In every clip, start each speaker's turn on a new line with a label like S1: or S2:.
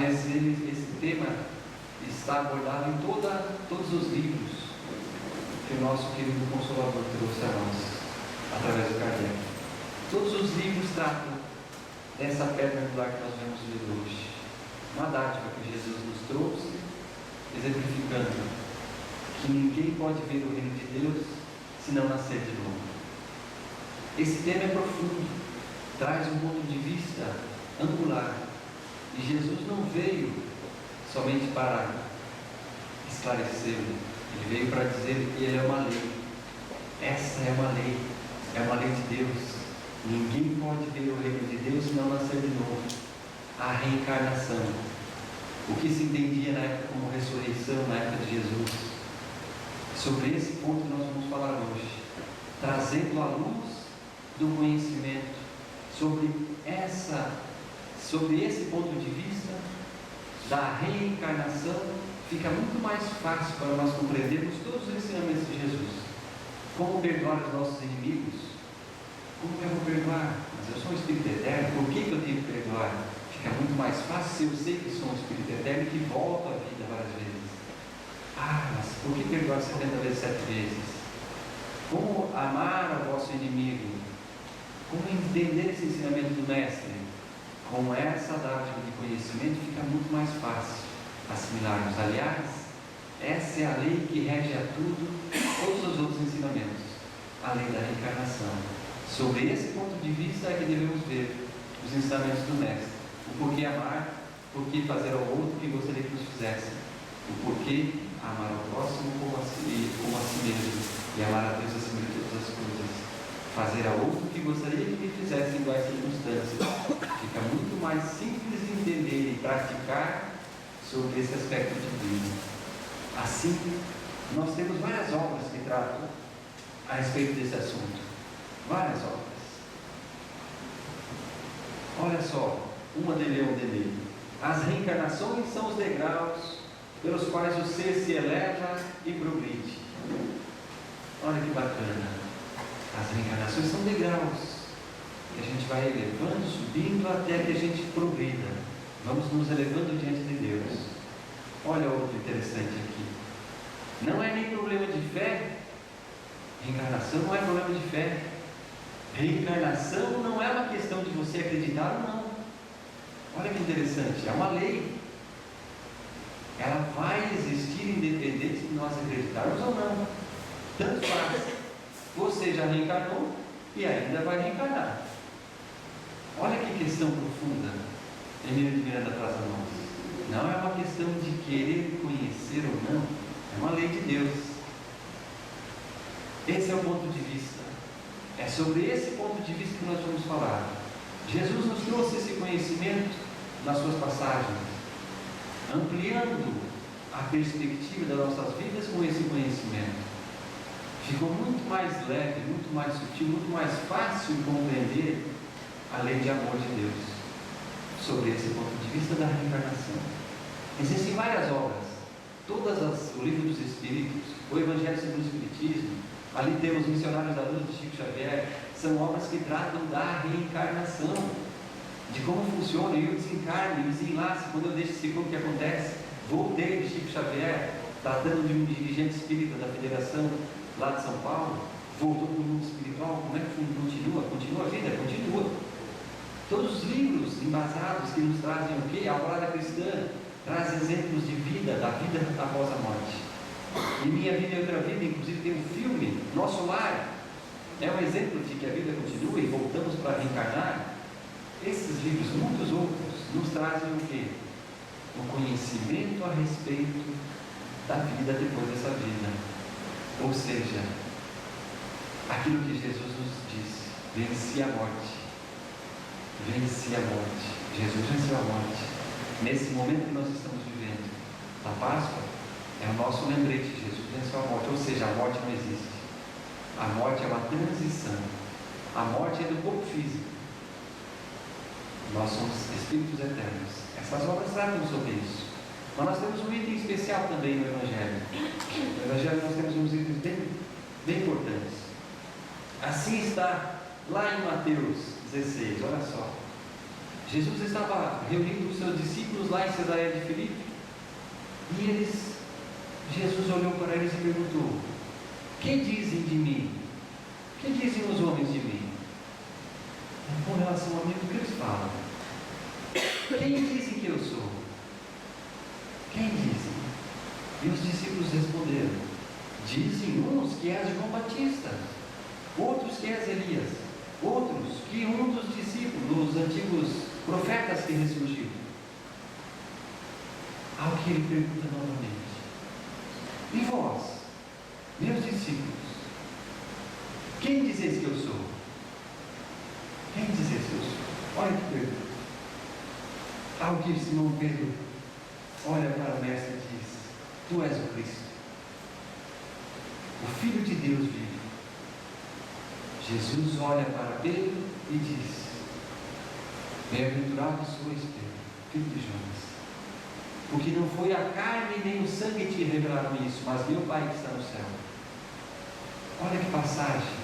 S1: Mas esse tema está abordado em todos os livros que o nosso querido Consolador trouxe a nós, através do Kardec. Todos os livros tratam dessa pedra angular que nós vamos ver hoje. Uma dádiva que Jesus nos trouxe, exemplificando que ninguém pode ver o reino de Deus se não nascer de novo. Esse tema é profundo, traz um ponto de vista angular. E Jesus não veio somente para esclarecer, ele veio para dizer que ele é uma lei. Essa é uma lei de Deus. Ninguém pode ver o reino de Deus se não nascer de novo. A reencarnação, o que se entendia na época como ressurreição, na época de Jesus. Sobre esse ponto nós vamos falar hoje, trazendo a luz do conhecimento sobre esse ponto de vista da reencarnação. Fica muito mais fácil para nós compreendermos todos os ensinamentos de Jesus. Como perdoar os nossos inimigos? Como eu vou perdoar? Mas eu sou um Espírito eterno, por que eu tenho que perdoar? Fica muito mais fácil se eu sei que sou um Espírito eterno que volta à vida várias vezes. Mas por que perdoar 70 vezes 7 vezes? Como amar o vosso inimigo? Como entender esse ensinamento do Mestre? Com essa dádiva de conhecimento fica muito mais fácil assimilarmos. Aliás, essa é a lei que rege a todos os outros ensinamentos. A lei da reencarnação. Sobre esse ponto de vista é que devemos ver os ensinamentos do Mestre. O porquê amar, o porquê fazer ao outro o que gostaria que nos fizesse. O porquê amar ao próximo como a si mesmo. E amar a Deus acima de todas as coisas. Fazer ao outro o que gostaria que me fizesse em iguais circunstâncias. Fica muito mais simples de entender e praticar sobre esse aspecto divino. Assim, nós temos várias obras que tratam a respeito desse assunto. Várias obras. Olha só, uma de Leon Denis. As reencarnações são os degraus pelos quais o ser se eleva e progride. Olha que bacana. As reencarnações são degraus que a gente vai elevando, subindo até que a gente progrida. Vamos nos elevando diante de Deus. Olha outro interessante aqui. Não é nem problema de fé. Reencarnação não é problema de fé. Reencarnação não é uma questão de você acreditar ou não. Olha que interessante, é uma lei. Ela vai existir independente de nós acreditarmos ou não. Tanto faz. Você já reencarnou e ainda vai reencarnar. Olha que questão profunda Emílio de Miranda traz a nós. Não é uma questão de querer conhecer ou não, é uma lei de Deus. Esse é o ponto de vista. É sobre esse ponto de vista que nós vamos falar. Jesus nos trouxe esse conhecimento nas suas passagens, ampliando a perspectiva das nossas vidas com esse conhecimento. Ficou muito mais leve, muito mais sutil, muito mais fácil de compreender a lei de amor de Deus sobre esse ponto de vista da reencarnação. Existem várias obras, o Livro dos Espíritos, o Evangelho segundo o Espiritismo, ali temos Missionários da Luz de Chico Xavier. São obras que tratam da reencarnação, de como funciona. Eu desencarno, me desenlace, quando eu deixo esse corpo, o que acontece? Voltei de Chico Xavier, tratando de um dirigente espírita da federação lá de São Paulo, voltou para o mundo espiritual. Como é que continua? Continua a vida? Continua. Todos os livros embasados que nos trazem o quê? A palavra cristã traz exemplos de vida, da vida após a morte. E Minha Vida e Outra Vida, inclusive tem um filme, Nosso Lar, é um exemplo de que a vida continua e voltamos para reencarnar. Esses livros, muitos outros, nos trazem o quê? O conhecimento a respeito da vida depois dessa vida. Ou seja, aquilo que Jesus nos disse: venci a morte. Venci a morte. Jesus venceu a morte. Nesse momento que nós estamos vivendo, a Páscoa é o nosso lembrete. Jesus venceu a morte. Ou seja, a morte não existe. A morte é uma transição. A morte é do corpo físico. Nós somos espíritos eternos. Essas obras tratam sobre isso. Mas nós temos um item especial também no Evangelho. No Evangelho nós temos uns itens bem importantes. Assim está lá em Mateus 16, olha só. Jesus estava reunindo os seus discípulos lá em Cesareia de Filipe, e Jesus olhou para eles e perguntou: quem dizem de mim? Quem dizem os homens de mim? Com relação a mim, o que eles falam? Quem dizem que eu sou? Quem dizem? E os discípulos responderam: dizem uns que és João Batista, outros que és Elias, outros que um dos discípulos, dos antigos profetas que ressurgiu. Ao que ele pergunta novamente: e vós, meus discípulos, quem dizeis que eu sou? Quem dizeis que eu sou? Olha que pergunta. Ao que Simão Pedro olha para o mestre e diz: tu és o Cristo, o Filho de Deus vivo. Jesus olha para Pedro e diz: bem-aventurado sois, Pedro, filho de Jonas, porque não foi a carne nem o sangue que te revelaram isso, mas meu Pai que está no céu. Olha que passagem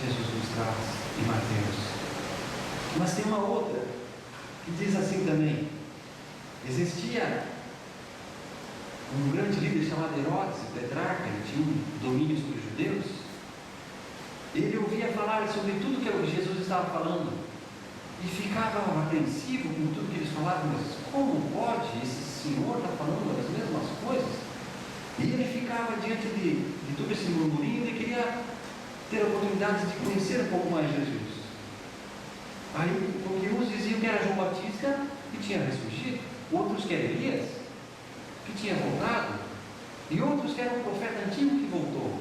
S1: Jesus nos traz em Mateus. Mas tem uma outra que diz assim também: existia um grande líder chamado Herodes, o tetrarca, ele tinha um domínio sobre os judeus. Ele ouvia falar sobre tudo que Jesus estava falando e ficava apreensivo com tudo que eles falavam. Mas como pode esse Senhor estar falando as mesmas coisas? E ele ficava diante de todo esse murmurinho e queria ter a oportunidade de conhecer um pouco mais Jesus. Aí, porque uns diziam que era João Batista, que tinha ressurgido, outros que era Elias, que tinha voltado, e outros que era um profeta antigo que voltou.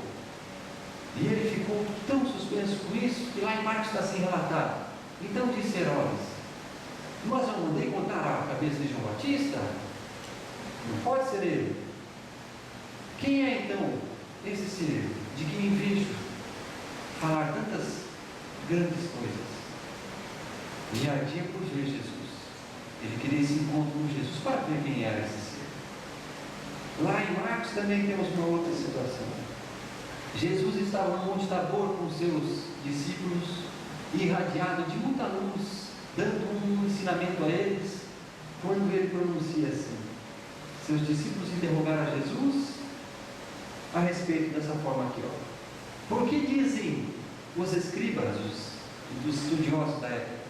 S1: E ele ficou tão suspenso com isso, que lá em Marcos está assim relatado. Então disse Herodes: mas eu mandei cortar a cabeça de João Batista? Não pode ser ele. Quem é então esse ser de quem vejo falar tantas grandes coisas? E ardia por ver Jesus. Ele queria esse encontro com Jesus para ver quem era esse ser. Lá em Marcos também temos uma outra situação. Jesus estava no Monte Tabor com seus discípulos, irradiado de muita luz, dando um ensinamento a eles, quando ele pronuncia assim. Seus discípulos interrogaram a Jesus a respeito dessa forma aqui, ó: por que dizem os escribas, os estudiosos da época,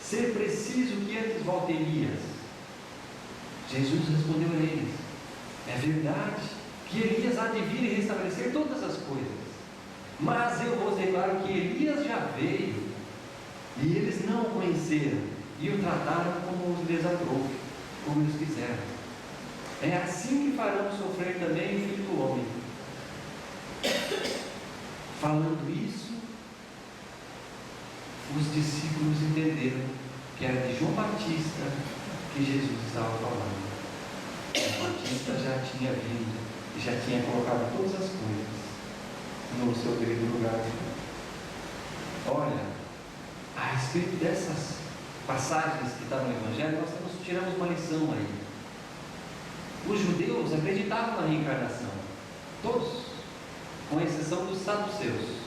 S1: ser preciso que antes volte Elias? Jesus respondeu a eles: é verdade que Elias há de vir e restabelecer todas as coisas, mas eu vos declaro que Elias já veio, e eles não o conheceram, e o trataram como lhes aprouve, como eles quiseram. É assim que farão sofrer também o Filho do Homem. Falando isso, os discípulos entenderam que era de João Batista que Jesus estava falando. João Batista já tinha vindo e já tinha colocado todas as coisas no seu devido lugar. Olha, a respeito dessas passagens que estão no Evangelho, nós tiramos uma lição aí. Os judeus acreditavam na reencarnação, todos, com exceção dos saduceus.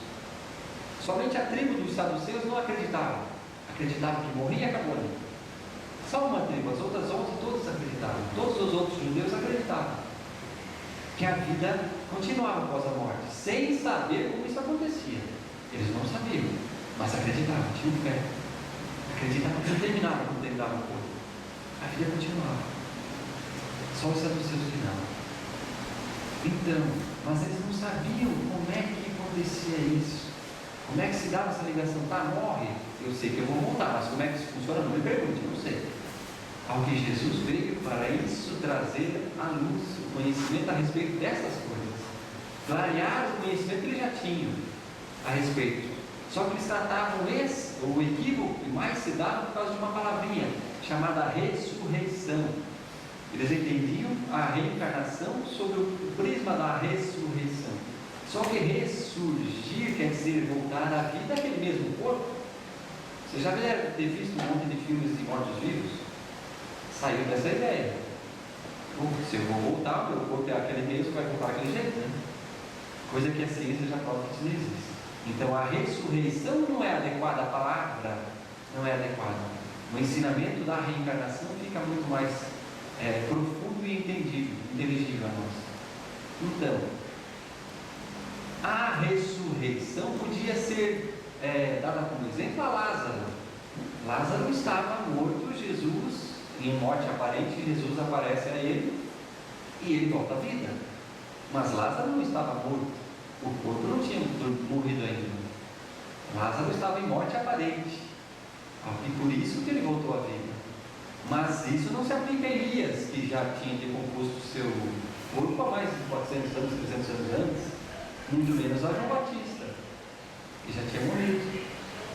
S1: Somente a tribo dos saduceus não acreditava. Acreditavam que morria e acabou ali. Só uma tribo, as outras 11 todos acreditavam. Todos os outros judeus acreditavam que a vida continuava após a morte, sem saber como isso acontecia. Eles não sabiam, mas acreditavam, tinham fé. Acreditavam que não terminava quando terminava o corpo. A vida continuava. Só os saduceus que não. Então, mas eles não sabiam como é que acontecia isso. Como é que se dava essa ligação? Tá, morre, eu sei que eu vou voltar, mas como é que isso funciona? Não me pergunte, eu não sei. Ao que Jesus veio para isso trazer à luz o conhecimento a respeito dessas coisas, clarear o conhecimento que eles já tinham a respeito. Só que eles tratavam o equívoco que mais se dava por causa de uma palavrinha chamada ressurreição. Eles entendiam a reencarnação sob o prisma da ressurreição. Só que ressurgir quer dizer voltar à vida daquele mesmo corpo. Você já deve ter visto um monte de filmes de mortos-vivos? Saiu dessa ideia. Se eu vou voltar, meu corpo é aquele mesmo, vai voltar daquele jeito, né? Coisa que a ciência já prova que isso não existe. Então a ressurreição não é adequada, a palavra não é adequada. o ensinamento da reencarnação fica muito mais profundo e inteligível a nós. Então, a ressurreição podia ser dada como exemplo a Lázaro. Lázaro estava morto, Jesus, em morte aparente, Jesus aparece a ele e ele volta à vida. Mas Lázaro não estava morto, o corpo não tinha morrido ainda. Lázaro estava em morte aparente, e por isso que ele voltou à vida. Mas isso não se aplica a Elias, que já tinha decomposto seu corpo há mais de 400 anos, 300 anos antes, muito menos a João Batista, que já tinha morrido.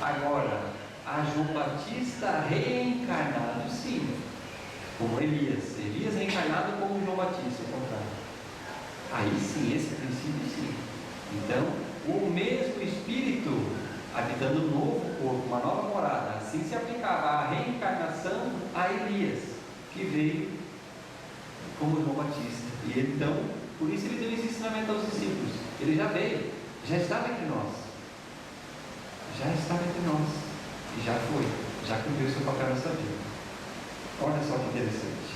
S1: Agora, a João Batista reencarnado, sim, como Elias reencarnado como João Batista, ao contrário. Aí sim, esse princípio sim. Então, o mesmo Espírito habitando um novo corpo, uma nova morada, assim se aplicava a reencarnação a Elias, que veio como João Batista. E ele, então, por isso ele deu esse ensinamento aos discípulos. Ele já veio, já estava entre nós. Já estava entre nós. E já foi, já cumpriu seu papel nessa vida. Olha só que interessante.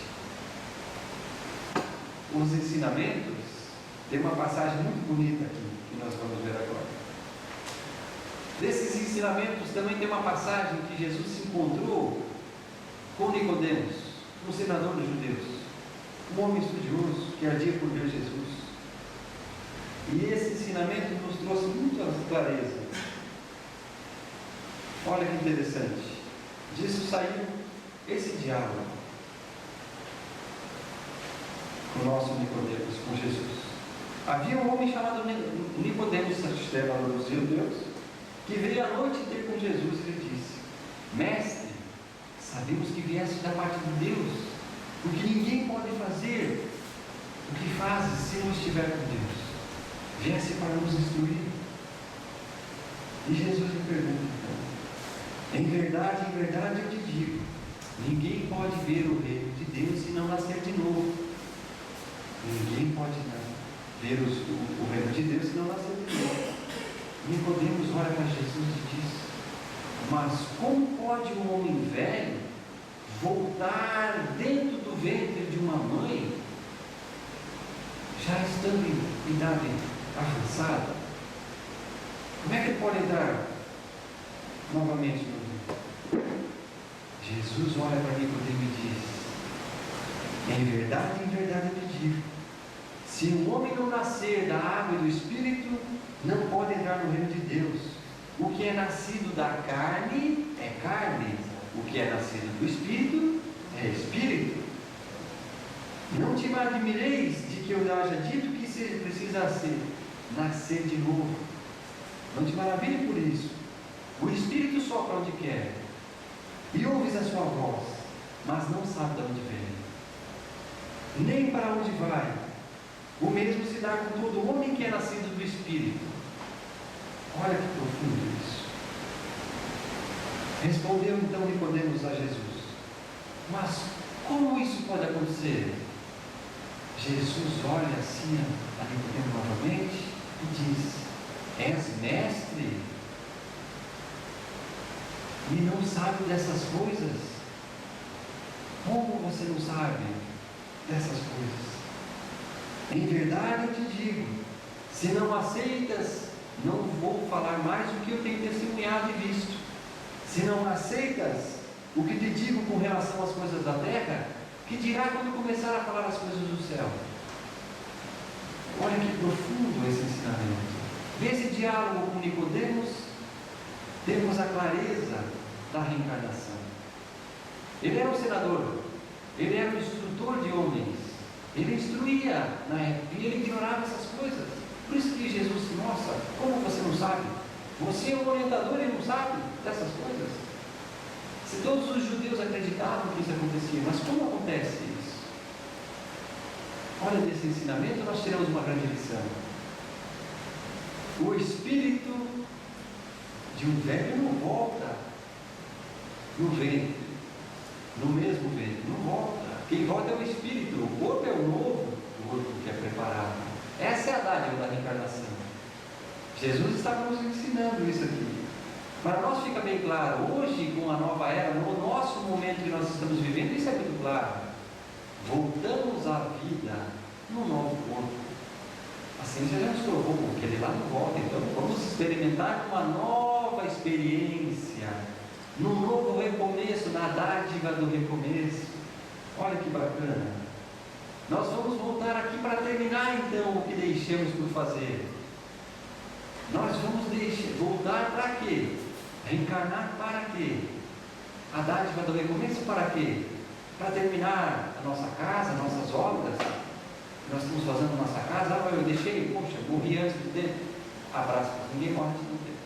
S1: Os ensinamentos, tem uma passagem muito bonita aqui, que nós vamos ver agora. Desses ensinamentos também tem uma passagem que Jesus se encontrou com Nicodemos, um senador dos judeus, um homem estudioso que ardia por ver Jesus. E esse ensinamento nos trouxe muita clareza. Olha que interessante. Disso saiu esse diálogo com o nosso Nicodemos, com Jesus. Havia um homem chamado Nicodemos, sacerdote dos judeus, que veio à noite ter com Jesus e lhe disse: Mestre, sabemos que vieste da parte de Deus, porque ninguém pode fazer o que fazes se não estiver com Deus. Viesse para nos instruir. E Jesus lhe pergunta então: em verdade eu te digo, ninguém pode ver o reino de Deus se não nascer de novo. Ninguém pode ver o reino de Deus se não nascer de novo. Nicodemos olha para Jesus e diz: mas como pode um homem velho voltar dentro do ventre de uma mãe, já estando em idade avançada? Como é que ele pode entrar novamente no ventre? Jesus olha para Nicodemos e diz: em verdade eu te digo, se um homem não nascer da água e do Espírito, não pode entrar no reino de Deus. O que é nascido da carne é carne, o que é nascido do Espírito é Espírito. Não te admireis de que eu haja dito que se precisa nascer de novo. Não te maravilhe por isso. O Espírito sopra onde quer, e ouves a sua voz, mas não sabe de onde vem, nem para onde vai. O mesmo se dá com todo homem que é nascido do Espírito. Olha que profundo isso. Respondeu então Nicodemos a Jesus: mas como isso pode acontecer? Jesus olha assim a Nicodemos novamente e diz: és mestre e não sabe dessas coisas? Como você não sabe dessas coisas? Em verdade eu te digo, se não aceitas, não vou falar mais o que eu tenho testemunhado e visto. Se não aceitas o que te digo com relação às coisas da terra, que dirá quando começar a falar as coisas do céu? Olha que profundo esse ensinamento. Nesse diálogo com Nicodemos, temos a clareza da reencarnação. Ele era um senador, ele era um instrutor de homens, ele instruía na época e ele ignorava essas coisas. Por isso que Jesus se mostra: como você não sabe? Você é um orientador e não sabe dessas coisas? Se todos os judeus acreditavam que isso acontecia, mas como acontece isso? Olha, desse ensinamento nós tiramos uma grande lição. O espírito de um velho não volta no ventre, no mesmo ventre, não volta. Quem volta é o espírito, o corpo é o novo corpo que é preparado. Essa é a dádiva da reencarnação. Jesus estava nos ensinando isso aqui. Para nós fica bem claro, hoje com a nova era, no nosso momento que nós estamos vivendo, isso é muito claro. Voltamos à vida num novo corpo. A ciência já nos provou que ele lá não volta, então vamos experimentar uma nova experiência, num novo recomeço, na dádiva do recomeço. Olha que bacana. Nós vamos voltar aqui para terminar então o que deixamos por fazer. Nós vamos voltar para quê? Reencarnar para quê? A dádiva do recomeço para quê? Para terminar a nossa casa, nossas obras. Nós estamos fazendo a nossa casa. Ah, eu deixei, poxa, morri antes do tempo. Abraço, ninguém morre antes do tempo.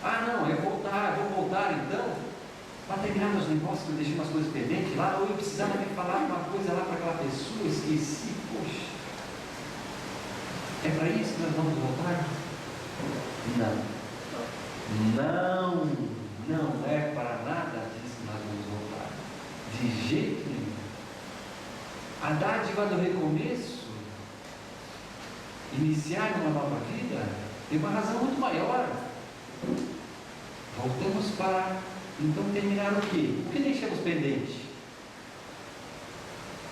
S1: Ah, não, vou voltar então, para terminar meus negócios, que eu deixei umas coisas pendentes lá, ou eu precisava me falar uma coisa lá para aquela pessoa, esqueci, poxa. É para isso que nós vamos voltar? Não é para nada disso que nós vamos voltar. De jeito nenhum. A dádiva do recomeço, iniciar uma nova vida, tem uma razão muito maior. Voltamos para, então, terminar o quê? O que deixamos pendente?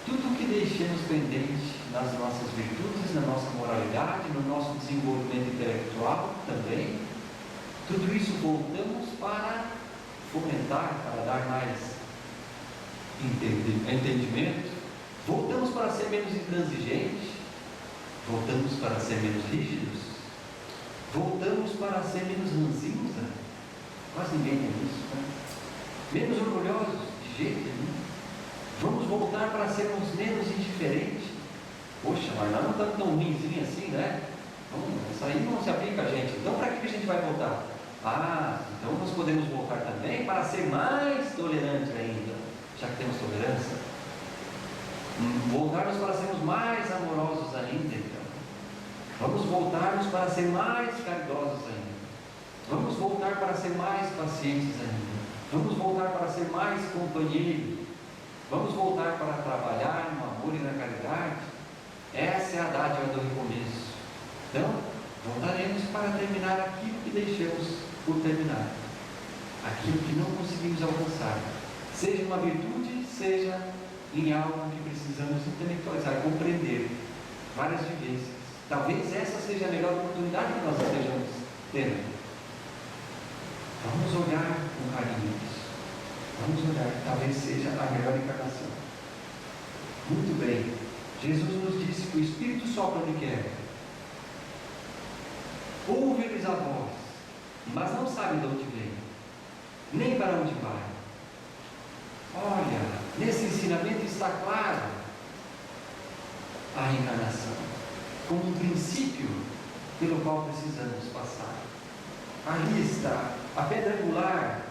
S1: Tudo o que deixamos pendente nas nossas virtudes, na nossa moralidade, no nosso desenvolvimento intelectual também, tudo isso voltamos para fomentar, para dar mais entendimento. Voltamos para ser menos intransigentes, voltamos para ser menos rígidos, voltamos para ser menos ranzinza. Quase ninguém tem isso, né? Menos orgulhosos, de jeito nenhum. Vamos voltar para sermos menos indiferentes. Poxa, mas nós não estamos tão ruimzinho assim, né? Isso aí não se aplica a gente. Então para que a gente vai voltar? Ah, então nós podemos voltar também para ser mais tolerantes ainda, já que temos tolerância. Voltarmos para sermos mais amorosos ainda, então. Vamos voltarmos para ser mais caridosos ainda. Vamos voltar para ser mais pacientes ainda. Vamos voltar para ser mais companheiros. Vamos voltar para trabalhar no amor e na caridade. Essa é a dádiva do recomeço. Então, voltaremos para terminar aquilo que deixamos por terminar. Aquilo que não conseguimos alcançar. Seja uma virtude, seja em algo que precisamos intelectualizar, compreender várias vivências. Talvez essa seja a melhor oportunidade que nós estejamos tendo. Vamos olhar com carinho isso. Vamos olhar, talvez seja a melhor encarnação. Muito bem. Jesus nos disse que o Espírito sopra onde quer. Ouve-lhes a voz, mas não sabe de onde vem, nem para onde vai. Olha, nesse ensinamento está claro a reencarnação, como um princípio pelo qual precisamos passar. Ali está a pedra angular,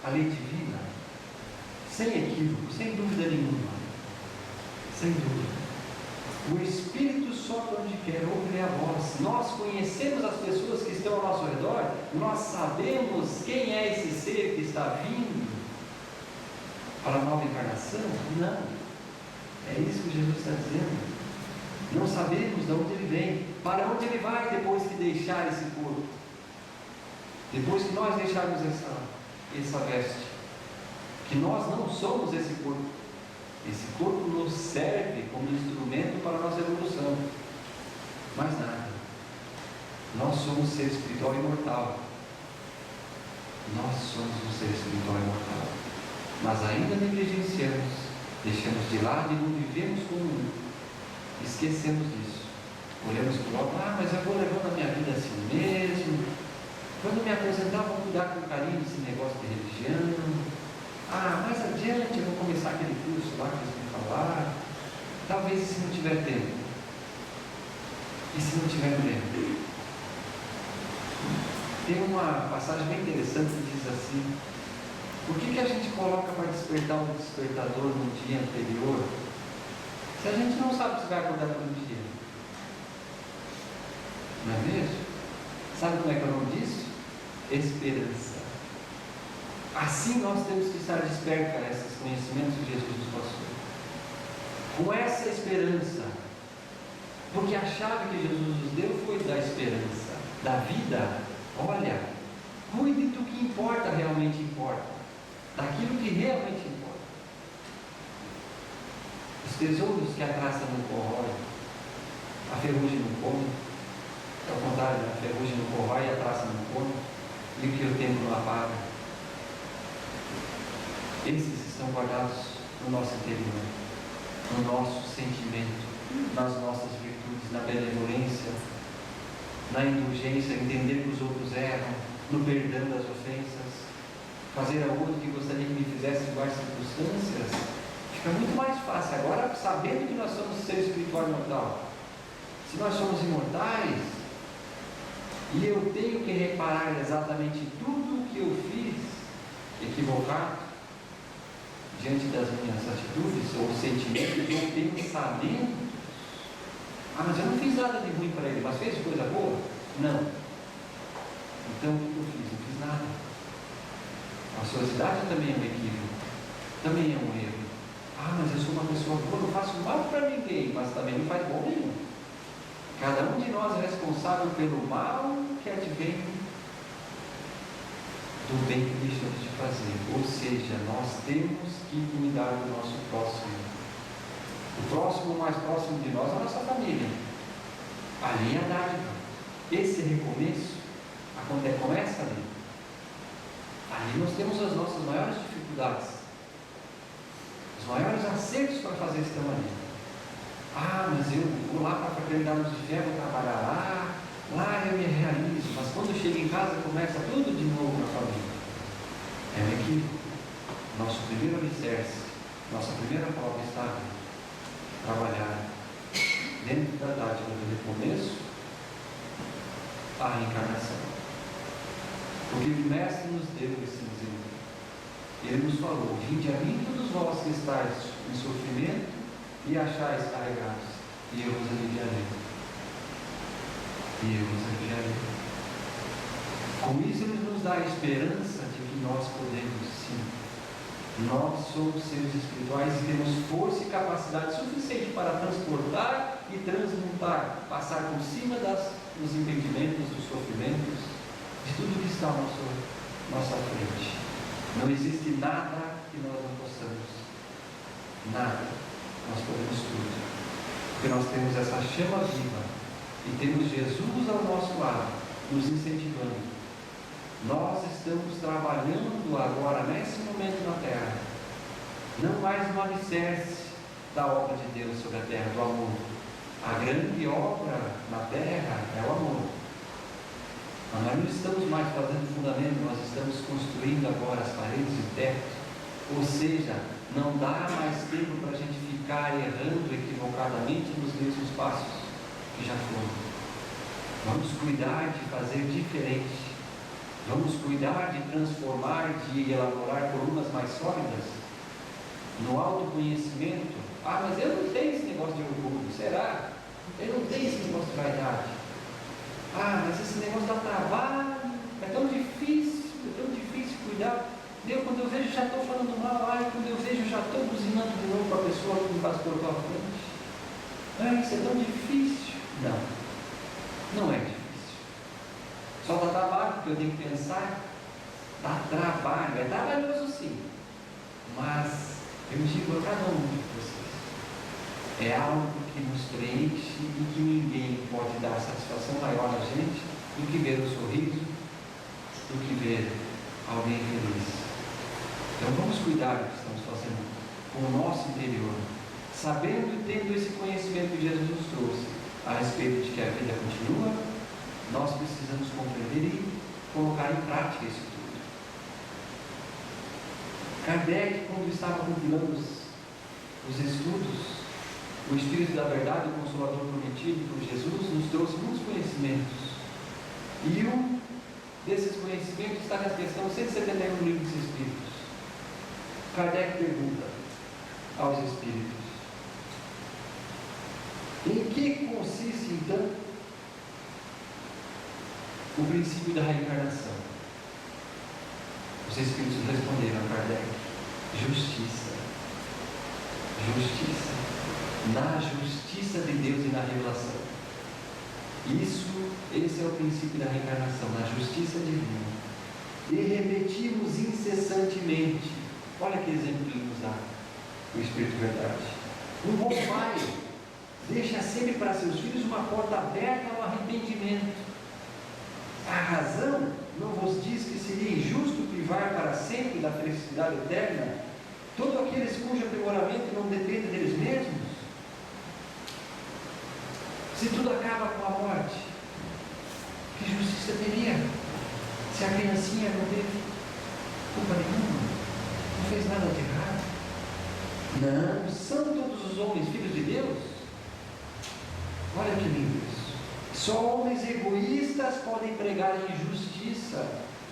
S1: a lei divina, sem equívoco, sem dúvida nenhuma. Sem dúvida. O Espírito sopra onde quer, ouve a voz. Nós conhecemos as pessoas que estão ao nosso redor, nós sabemos quem é esse ser que está vindo para a nova encarnação? Não. É isso que Jesus está dizendo. Não sabemos de onde ele vem, para onde ele vai depois que deixar esse corpo. Depois que nós deixarmos essa veste, que nós não somos esse corpo. Esse corpo nos serve como instrumento para a nossa evolução. Mais nada. Nós somos ser espiritual imortal. Nós somos um ser espiritual imortal. Mas ainda negligenciamos, deixamos de lado e não vivemos como um. Esquecemos disso. Olhamos para o alto, mas eu vou levando a minha vida assim mesmo. Quando me aposentar, vou cuidar com carinho desse negócio de religião. Mais adiante eu vou começar aquele curso lá que eles me falaram. Talvez se não tiver tempo. E se não tiver tempo? Tem uma passagem bem interessante que diz assim: por que a gente coloca para despertar um despertador no dia anterior, se a gente não sabe se vai acordar no dia? Não é mesmo? Sabe como é que é o nome disso? Esperança. Assim nós temos que estar despertos a esses conhecimentos que Jesus nos passou. Com essa esperança. Porque a chave que Jesus nos deu foi da esperança, da vida. Olha, Cuide do que importa, realmente importa. Daquilo que realmente importa. Os tesouros que a traça não corrói, a ferrugem não come. Ao contrário, a ferrugem não corrói e a traça não come. E o que o tempo não apaga. Esses estão guardados no nosso interior, no nosso sentimento, nas nossas virtudes, na benevolência, na indulgência, entender que os outros erram, no perdão das ofensas, fazer ao outro que gostaria que me fizesse iguais circunstâncias. Fica muito mais fácil agora, sabendo que nós somos ser espiritual e mortal. Se nós somos imortais, e eu tenho que reparar exatamente tudo o que eu fiz equivocado, diante das minhas atitudes, ou sentimentos, ou pensamentos. Mas eu não fiz nada de ruim para ele, mas fez coisa boa? Não. Então o que eu fiz? Não fiz nada. A ociosidade também é um equívoco, também é um erro. Mas eu sou uma pessoa boa, não faço mal para ninguém, mas também não faz bom nenhum. Cada um de nós é responsável pelo mal que advém do bem que deixamos de fazer. Ou seja, nós temos que cuidar do nosso próximo. O próximo mais próximo de nós é a nossa família. Ali é a dádiva. Esse recomeço começa ali. Ali nós temos as nossas maiores dificuldades. Os maiores acertos para fazer estão ali. Mas eu vou lá para a fraternidade de fé, vou trabalhar lá eu me realizo, mas quando chego em casa começa tudo de novo na família. É um equívoco. Nosso primeiro alicerce, nossa primeira prova está ali. Trabalhar dentro da dádiva do recomeço, a reencarnação. Porque o Mestre nos deu esse exemplo. Ele nos falou: vinde a mim todos vós que estáis em sofrimento e achais carregados, e eu vos aliviarei. Com isso ele nos dá a esperança de que nós podemos sim. Nós somos seres espirituais e temos força e capacidade suficiente para transportar e transmutar, passar por cima dos impedimentos, dos sofrimentos, de tudo que está à nossa frente. Não existe nada que nós não possamos. Nada. Nós podemos tudo. Porque nós temos essa chama viva e temos Jesus ao nosso lado, nos incentivando. Nós estamos trabalhando agora, nesse momento na terra, não mais no alicerce da obra de Deus sobre a terra, do amor. A grande obra na terra é o amor. Mas nós não estamos mais fazendo fundamento, nós estamos construindo agora as paredes e o teto. Ou seja, não dá mais tempo para a gente ficar errando equivocadamente nos mesmos passos que já foram. Vamos cuidar de fazer diferente. Vamos cuidar de transformar, de elaborar colunas mais sólidas. No autoconhecimento. Mas eu não tenho esse negócio de orgulho. Será? Eu não tenho esse negócio de vaidade. Mas esse negócio dá trabalho. É tão difícil cuidar. Quando eu vejo, já estou falando mal. Quando eu vejo, já estou buzinando de novo para a pessoa que me faz colocar à frente. Isso é tão difícil. Não é difícil. Só dá trabalho, porque eu tenho que pensar. Dá trabalho. É trabalhoso sim. Mas eu digo a cada um de vocês. É algo que nos preenche e que ninguém pode dar satisfação maior a gente do que ver o sorriso, do que ver alguém feliz. Então vamos cuidar do que estamos fazendo com o nosso interior, sabendo e tendo esse conhecimento que Jesus nos trouxe a respeito de que a vida continua. Nós precisamos compreender e colocar em prática isso tudo. Kardec, quando estava compilando os estudos, o Espírito da Verdade, o Consolador prometido por Jesus, nos trouxe muitos conhecimentos. E um desses conhecimentos está na questão 171 do Livro dos Espíritos. Kardec pergunta aos Espíritos: em que consiste então o princípio da reencarnação? Os Espíritos responderam a Kardec: justiça. Na justiça de Deus e na revelação. Esse é o princípio da reencarnação, na justiça divina. e repetimos incessantemente. Olha que exemplo que ele nos dá, o Espírito de verdade. Um bom pai deixa sempre para seus filhos uma porta aberta ao arrependimento. A razão não vos diz que seria injusto privar para sempre da felicidade eterna todos aqueles cujo aprimoramento não depende deles mesmos? Se tudo acaba com a morte, que justiça teria? Se a criancinha não teve culpa nenhuma, não fez nada de errado? Não, são todos os homens filhos de Deus? Olha que lindo isso. Só homens egoístas podem pregar a injustiça,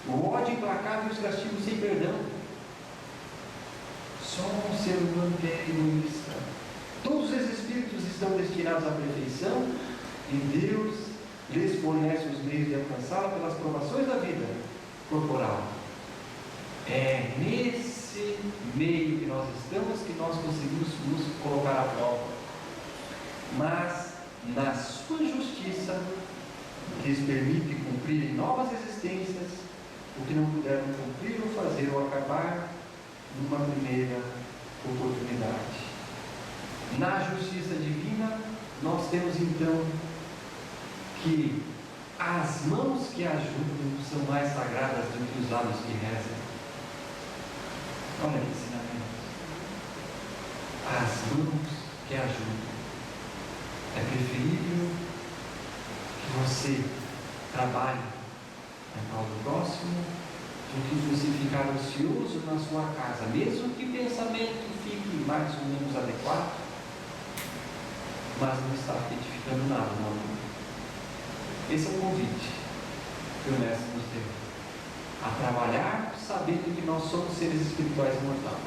S1: o ódio implacável e os castigos sem perdão. Só um ser humano que é egoísta. Todos os espíritos estão destinados à perfeição e Deus lhes fornece os meios de alcançá-la pelas provações da vida corporal. É nesse meio que nós estamos que nós conseguimos nos colocar à prova. Mas na sua justiça lhes permite cumprir em novas existências o que não puderam cumprir ou fazer ou acabar numa primeira oportunidade. Na justiça divina, nós temos então que as mãos que ajudam são mais sagradas do que os lábios que rezam. Olha que ensinamento. As mãos que ajudam. É preferível que você trabalhe em prol do próximo do que você ficar ocioso na sua casa, mesmo que o pensamento fique mais ou menos adequado, mas não está edificando nada no amor. Esse é o convite que o Mestre nos deu, a trabalhar sabendo que nós somos seres espirituais imortais.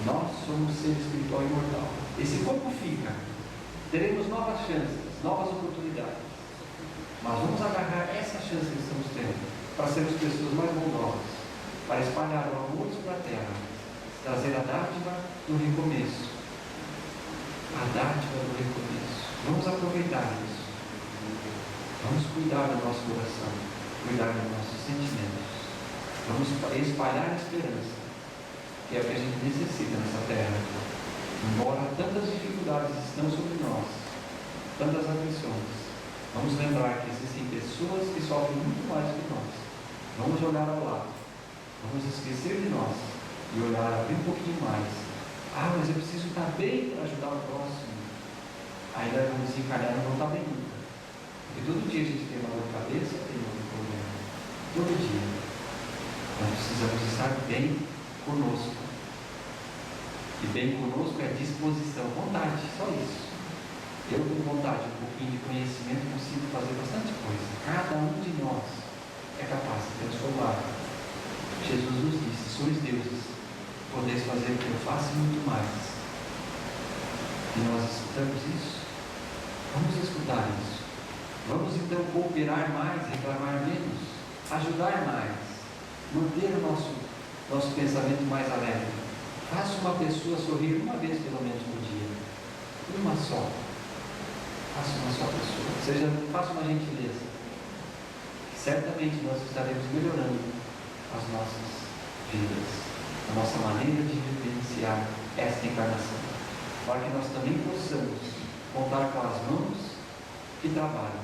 S1: Nós somos seres espiritual imortal. Esse corpo fica, teremos novas chances, novas oportunidades, mas vamos agarrar essa chance que estamos tendo para sermos pessoas mais bondosas, para espalhar o amor sobre a terra, trazer a dádiva do recomeço, a dádiva do recomeço. Vamos aproveitar isso, vamos cuidar do nosso coração, cuidar dos nossos sentimentos, vamos espalhar a esperança, que é o que a gente necessita nessa terra. Embora tantas dificuldades estão sobre nós, tantas aflições, vamos lembrar que existem pessoas que sofrem muito mais que nós. Vamos olhar ao lado, vamos esquecer de nós e olhar, abrir um pouquinho mais. Ah, mas eu preciso estar bem para ajudar o próximo. Aí nós vamos encalhar e não está bem nunca. Porque todo dia a gente tem uma dor de cabeça, tem um problema. Todo dia. Nós precisamos estar bem conosco. E bem conosco é disposição, vontade, só isso. Eu com vontade, um pouquinho de conhecimento, consigo fazer bastante coisa. Cada um de nós é capaz de transformar. Jesus nos disse: sois deuses, podeis fazer o que eu faço e muito mais. E nós escutamos isso? Vamos escutar isso. Vamos então cooperar mais, reclamar menos, ajudar mais, manter o nosso pensamento mais alegre. Faça uma pessoa sorrir uma vez pelo menos por dia. Uma só. Faça uma só pessoa. Faça uma gentileza. Certamente nós estaremos melhorando as nossas vidas, a nossa maneira de vivenciar esta encarnação, para que nós também possamos contar com as mãos que trabalham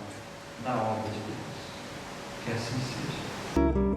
S1: na obra de Deus. Que assim seja.